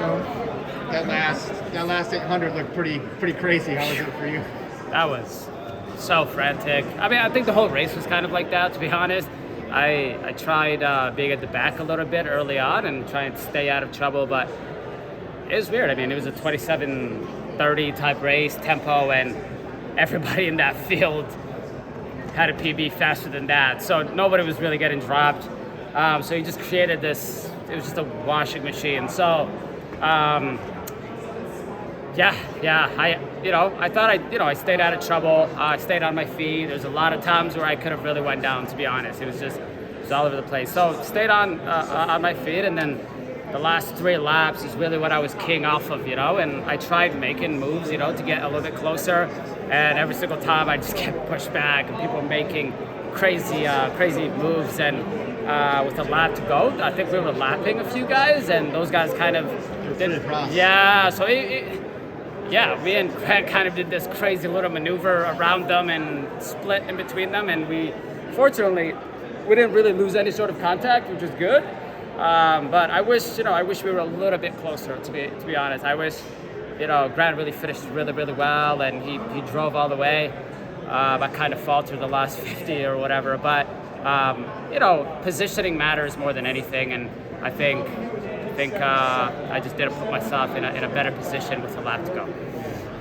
That last 800 looked pretty crazy. How was it for you? That was so frantic. I mean, I think the whole race was kind of like that, to be honest. I tried being at the back a little bit early on and trying to stay out of trouble, but it was weird. I mean, it was a 27:30 type race tempo, and everybody in that field had a PB faster than that, so nobody was really getting dropped. So he just created this. It was just a washing machine. So. I thought I stayed out of trouble. I stayed on my feet. There's a lot of times where I could have really went down, to be honest. It was all over the place. So stayed on my feet, and then the last 3 laps is really what I was keying off of, and I tried making moves, to get a little bit closer, and every single time I just kept pushed back, and people making crazy moves, and with a lap to go, I think we were lapping a few guys, and those guys kind of didn't. Yeah, so me and Grant kind of did this crazy little maneuver around them and split in between them, and fortunately, we didn't really lose any sort of contact, which was good. But I wish we were a little bit closer. To be honest, I wish, Grant really finished really, really well, and he drove all the way. I kind of faltered the last 50 or whatever, but positioning matters more than anything, and I think I just didn't put myself in a better position with a lap to go.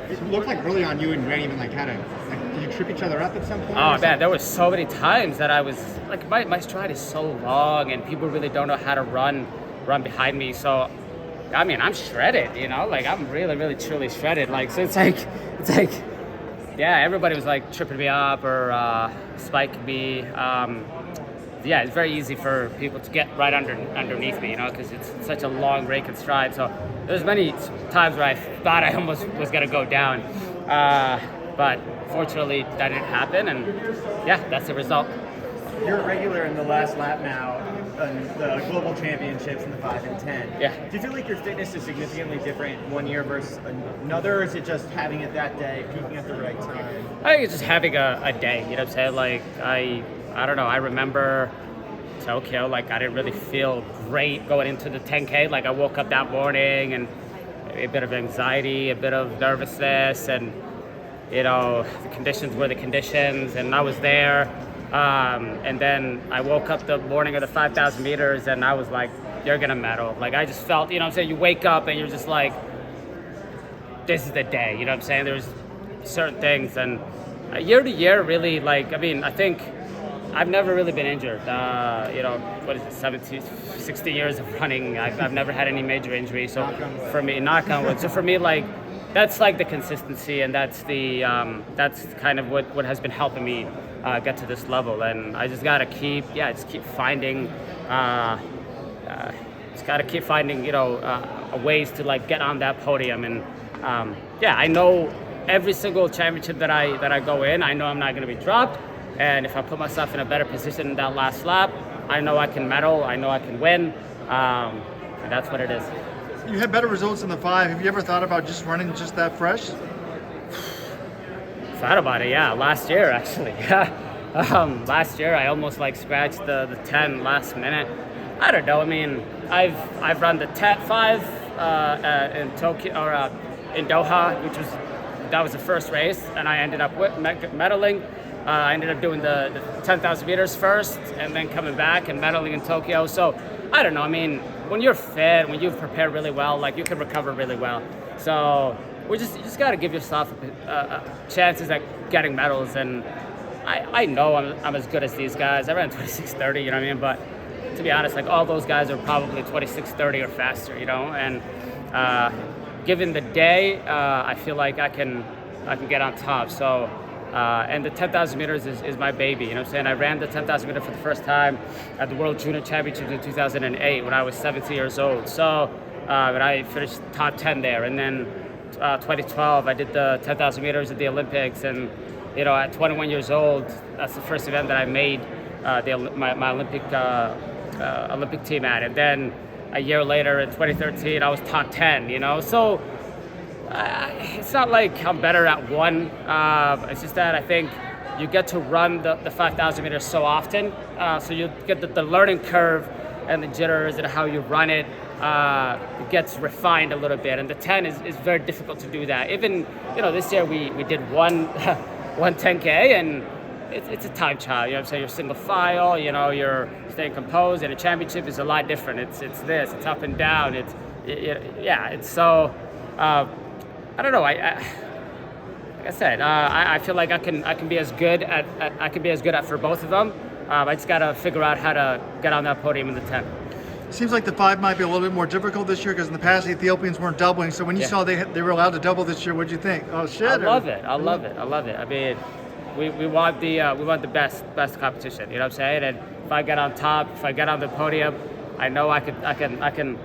It looked like early on you and Grant even did you trip each other up at some point? Oh man, there was so many times that I was like, my stride is so long, and people really don't know how to run behind me. So, I mean, I'm shredded, I'm really, really, truly shredded. So it's like, everybody was like tripping me up or spiking me. It's very easy for people to get right underneath me, because it's such a long rake and stride. So there's many times where I thought I almost was going to go down. But fortunately, that didn't happen, and that's the result. You're a regular in the last lap now in the global championships in the 5 and 10. Yeah. Do you feel like your fitness is significantly different one year versus another, or is it just having it that day, peaking at the right time? I think it's just having a day, what I'm saying? I don't know, I remember Tokyo, I didn't really feel great going into the 10K. I woke up that morning and a bit of anxiety, a bit of nervousness, and, the conditions were the conditions, and I was there. And then I woke up the morning of the 5,000 meters, and I was like, you're going to medal. I just felt, you wake up and you're just like, this is the day, There's certain things, and year to year, really, I think I've never really been injured. What is it, 17, 16 years of running. I've never had any major injury. So for me, knock on wood. So for me, that's the consistency, and that's kind of what has been helping me get to this level. And I just gotta keep finding, ways to get on that podium. And I know every single championship that I go in, I know I'm not gonna be dropped. And if I put myself in a better position in that last lap, I know I can medal, I know I can win, and that's what it is. You had better results in the 5. Have you ever thought about just running just that fresh? Thought about it, yeah. Last year, actually, yeah. Last year, I almost scratched the 10 last minute. I don't know. I mean, I've run the 5 in Tokyo or in Doha, that was the first race, and I ended up medaling. I ended up doing the 10,000 meters first, and then coming back and medaling in Tokyo. So I don't know. I mean, when you're fit, when you've prepared really well, you can recover really well. So you just got to give yourself chances at getting medals. And I know I'm as good as these guys. I ran 26:30, you know what I mean? But to be honest, all those guys are probably 26:30 or faster, And given the day, I feel like I can get on top. So. And the 10,000 meters is my baby, you know what I'm saying? I ran the 10,000 meter for the first time at the World Junior Championships in 2008 when I was 17 years old. So when I finished top 10 there. And then 2012, I did the 10,000 meters at the Olympics. And, at 21 years old, that's the first event that I made my Olympic team at. And then a year later in 2013, I was top 10, So it's not like I'm better at one. It's just that I think you get to run the 5,000 meters so often, so you get the learning curve and the jitters and how you run it gets refined a little bit, and the 10 is very difficult to do that. Even this year we did one 10K, and it's a time trial. You know what I'm saying? You're single file. You're staying composed, and a championship is a lot different. It's it's up and down. It's so. I don't know. Like I said, I feel like I can be as good at for both of them. I just gotta figure out how to get on that podium in the 10. Seems like the 5 might be a little bit more difficult this year because in the past the Ethiopians weren't doubling. So when you saw they were allowed to double this year, what'd you think? Oh shit! I love it. I mean, we want the best competition. You know what I'm saying? And if I get on top, if I get on the podium, I know I can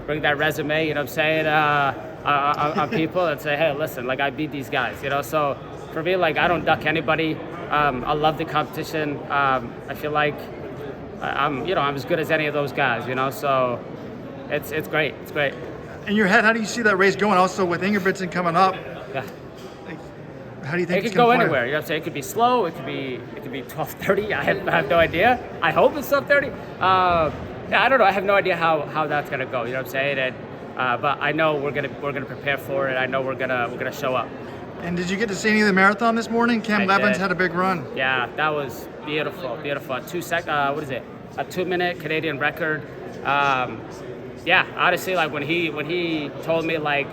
bring that resume. You know what I'm saying? On people and say, hey, listen, like I beat these guys. So for me, like I don't duck anybody. I love the competition. I feel like I'm as good as any of those guys. So it's great. It's great. In your head, how do you see that race going? Also with Ingebrigtsen coming up. Yeah. How do you think it it's could go gonna play? anywhere? You know what I'm saying? It could be slow. It could be 12:30. I have no idea. I hope it's 12:30. I don't know. I have no idea how that's gonna go. You know what I'm saying? And but I know we're gonna prepare for it. I know we're gonna show up. And did you get to see any of the marathon this morning? Cam Levins had a big run. Yeah, that was beautiful. What is it? A 2-minute Canadian record. Honestly, like when he told me like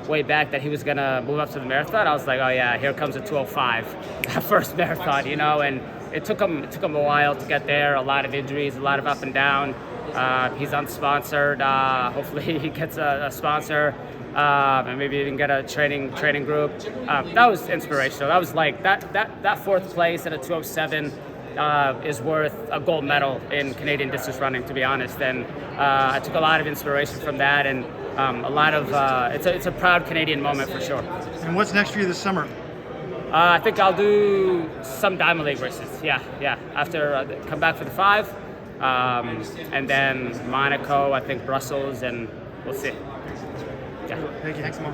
way back that he was gonna move up to the marathon, I was like, oh yeah, here comes a 2:05, first marathon, and it took him a while to get there. A lot of injuries, a lot of up and down. He's unsponsored. Hopefully he gets a sponsor, and maybe even get a training group. That was inspirational. That was like that fourth place at a 2:07 is worth a gold medal in Canadian distance running, to be honest. And I took a lot of inspiration from that, and a lot of it's a proud Canadian moment for sure. And what's next for you this summer? I think I'll do some Diamond League races. Yeah. After come back for the 5, and then Monaco, I think Brussels, and we'll see. Yeah. Thank you. Thanks, Mo.